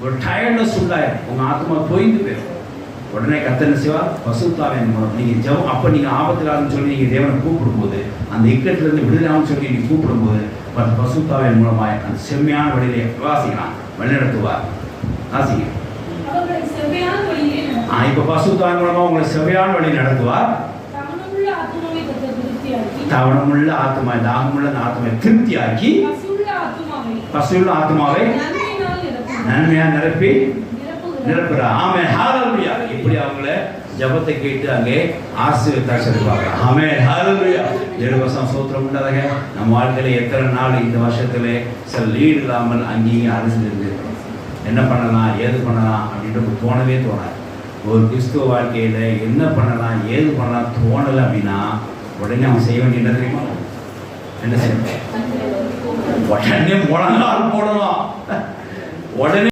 ஒரு டயர்ட்னஸ் உண்டாயிரும், உங்கள் ஆத்மா தொய்ந்து போயிடும். உடனே கர்த்தர் செய்வார், பசுத்தாவின் மூலம் நீங்கள் ஜெபம். அப்போ நீங்கள் ஆபத்திலான்னு சொல்லி நீங்கள் தேவனை கூப்பிடும்போது, அந்த இக்கட்டிலிருந்து விடுதலான்னு சொல்லி நீங்கள் கூப்பிடும்போது பசுத்தாவின் மூலமாக அந்த செம்மையான வழியிலே வாசிக்கலாம், வழிநடத்துவார். வாசிங்க. இப்போ பசுத்தாவின் மூலமாக உங்களை செவ்வையான வழி நடத்துவார். தவணமுள்ள ஆத்மா, தாகமுள்ள ஆத்மாவை திருப்தியாக்கி பசுள்ள ஆத்மாவை நன்மையா நிரப்பி நிரப்புறார். ஆமென், ஹல்லேலூயா. இப்படி அவங்கள ஜபத்தை கேட்டு அங்கே ஆசீர்வாதத்தை சொல்லுவாங்க. ஆமென், ஹல்லேலூயா. தேவவசம் சோத்திரம் உண்டாதாக. நம்ம வாழ்க்கையில எத்தனை நாள் இந்த வருஷத்துல சில லீடு இல்லாமல் அங்கேயும் அரிசிலிருந்து என்ன பண்ணலாம் ஏது பண்ணலாம் அப்படின்ட்டு தோணவே தோணாது. ஒரு கிறிஸ்துவ வாழ்க்கையில என்ன பண்ணலாம் ஏது பண்ணலாம் தோணலை அப்படின்னா உடனே அவன் செய்ய வேண்டிய என்ன தெரியுமா? என்ன செய்யணும்? உடனே முழங்கால் போடலாம். உடனே